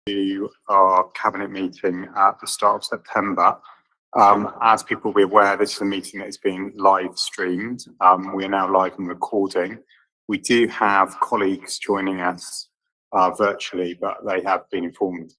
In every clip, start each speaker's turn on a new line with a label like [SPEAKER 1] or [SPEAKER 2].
[SPEAKER 1] to our cabinet meeting at the start of September. As people will be aware, this is a meeting that is being live streamed. We are now live and recording. We do have colleagues joining us virtually, but they have been informed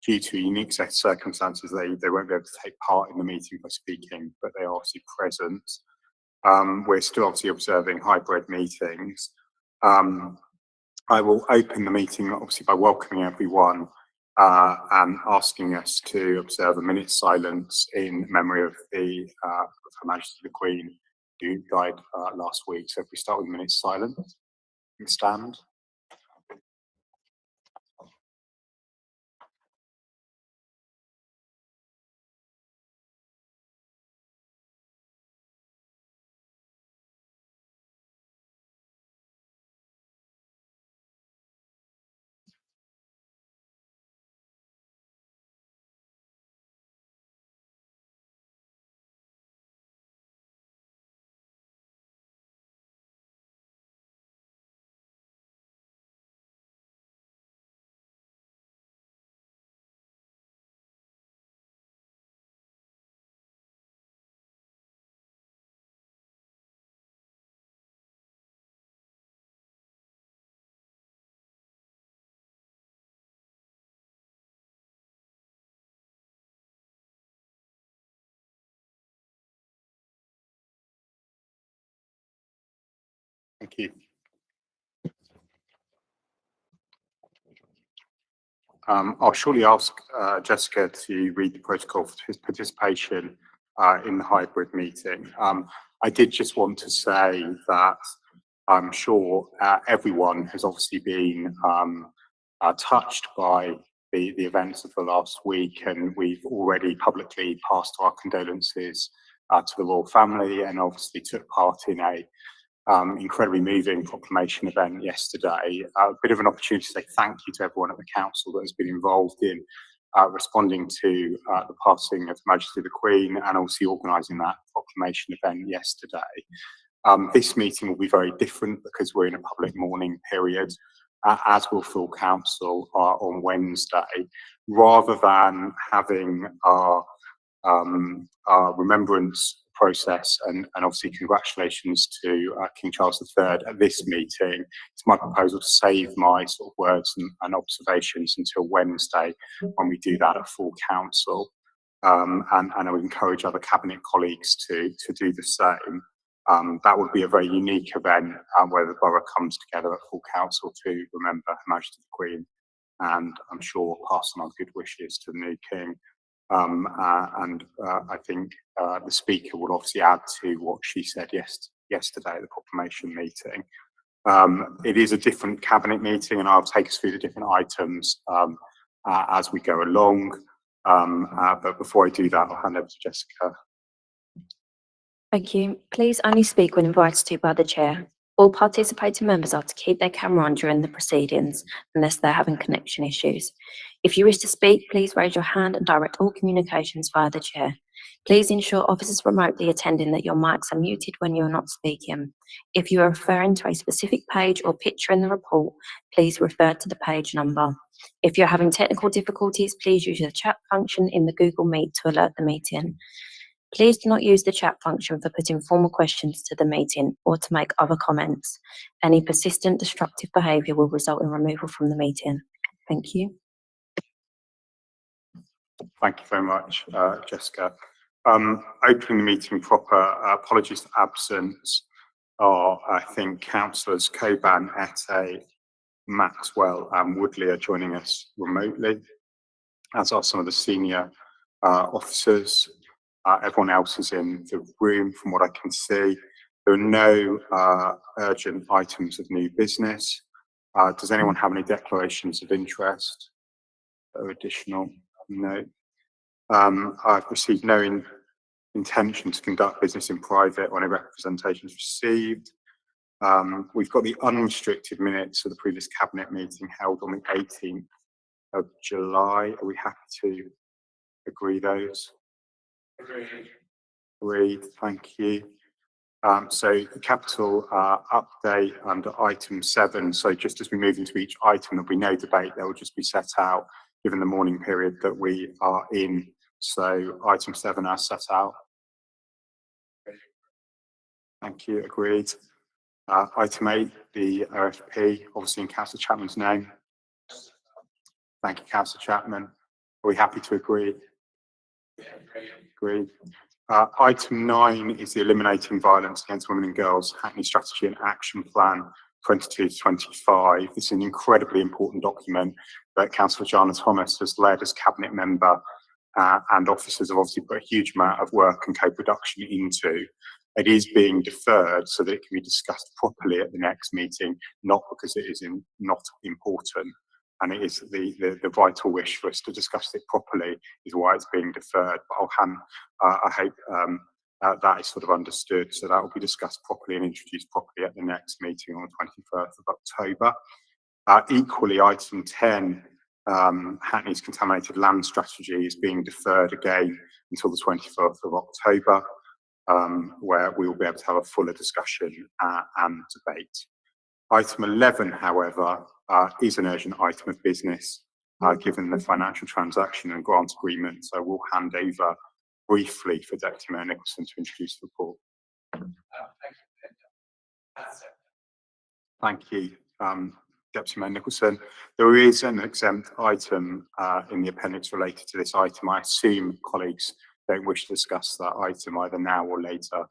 [SPEAKER 1] due to unique set of circumstances, they won't be able to take part in the meeting by speaking, but they are obviously present. We're still obviously observing hybrid meetings. I will open the meeting obviously by welcoming everyone and asking us to observe a minute's silence in memory of Her Majesty the Queen, who died last week. So if we start with a minute's silence and stand. Thank you. I'll shortly ask Jessica to read the protocol for his participation in the hybrid meeting. I did just want to say that I'm sure everyone has obviously been touched by the events of the last week, and we've already publicly passed our condolences to the royal family, and obviously took part in a incredibly moving proclamation event yesterday. A bit of an opportunity to say thank you to everyone at the council that has been involved in responding to the passing of Her Majesty the Queen, and also organising that proclamation event yesterday. This meeting will be very different because we're in a public mourning period, as will full council on Wednesday. Rather than having our remembrance process and obviously congratulations to King Charles III at this meeting, it's my proposal to save my sort of words and observations until Wednesday, when we do that at full council. And I would encourage other cabinet colleagues to do the same. That would be a very unique event where the borough comes together at full council to remember Her Majesty the Queen, and I'm sure pass on our good wishes to the new king. I think the speaker will obviously add to what she said yesterday at the proclamation meeting. It is a different cabinet meeting, and I'll take us through the different items as we go along. But before I do that, I'll hand over to Jessica.
[SPEAKER 2] Thank you. Please only speak when invited to by the chair. All participating members are to keep their camera on during the proceedings unless they're having connection issues. If you wish to speak, please raise your hand and direct all communications via the chair. Please ensure officers remotely attending that your mics are muted when you are not speaking. If you are referring to a specific page or picture in the report, please refer to the page number. If you're having technical difficulties, please use the chat function in the Google Meet to alert the meeting. Please do not use the chat function for putting formal questions to the meeting or to make other comments. Any persistent destructive behaviour will result in removal from the meeting. Thank you.
[SPEAKER 1] Thank you very much, Jessica. Opening the meeting proper, apologies for absence are, I think, councillors Coban, Ette, Maxwell and Woodley are joining us remotely, as are some of the senior officers. Everyone else is in the room from what I can see. There are no urgent items of new business. Does anyone have any declarations of interest or additional? No. I've received no intention to conduct business in private or any representations received. We've got the unrestricted minutes of the previous cabinet meeting held on the 18th of July. Are we happy to agree those? Agreed. Thank you. So the capital update under item 7. So just as we move into each item, there'll be no debate. They will just be set out given the morning period that we are in. So item 7 as set out. Thank you. Agreed. Item 8, the OFP, obviously in Councillor Chapman's name. Thank you, Councillor Chapman. Are we happy to agree? Agreed. Item 9 is the Eliminating Violence Against Women and Girls Hackney Strategy and Action Plan 22 to 25. This is an incredibly important document that Councillor Jana Thomas has led as Cabinet Member, and officers have obviously put a huge amount of work and co-production into. It is being deferred so that it can be discussed properly at the next meeting, not because it is not important. And it is the vital wish for us to discuss it properly is why it's being deferred. But I hope that is sort of understood. So that will be discussed properly and introduced properly at the next meeting on the 21st of October. Equally, item 10, Hackney's Contaminated Land Strategy is being deferred again until the 24th of October, where we will be able to have a fuller discussion and debate. Item 11, however, is an urgent item of business, given the financial transaction and grant agreement. So we'll hand over briefly for Deputy Mayor Nicholson to introduce the report. Thank you, Deputy Mayor Nicholson. There is an exempt item in the appendix related to this item. I assume colleagues don't wish to discuss that item either now or later,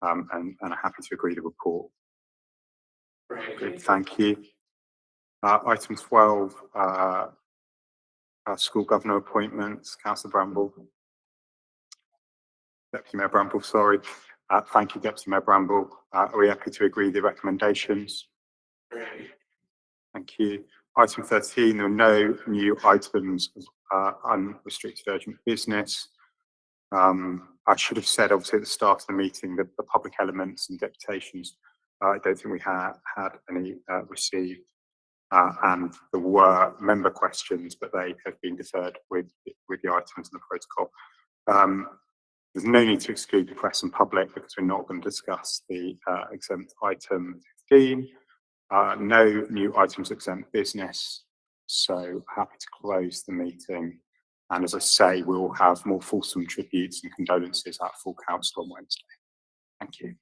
[SPEAKER 1] and are happy to agree the report. Good, thank you. Item 12, school governor appointments. Councillor Bramble. Deputy Mayor Bramble, sorry. Thank you, Deputy Mayor Bramble. Are we happy to agree the recommendations? Thank you. Item 13, there are no new items of unrestricted urgent business. I should have said, obviously, at the start of the meeting that the public elements and deputations, I don't think we had any received. And there were member questions, but they have been deferred with the items in the protocol. There's no need to exclude the press and public because we're not going to discuss the exempt item 15. No new items exempt business, so happy to close the meeting. And as I say, we'll have more fulsome tributes and condolences at full council on Wednesday. Thank you.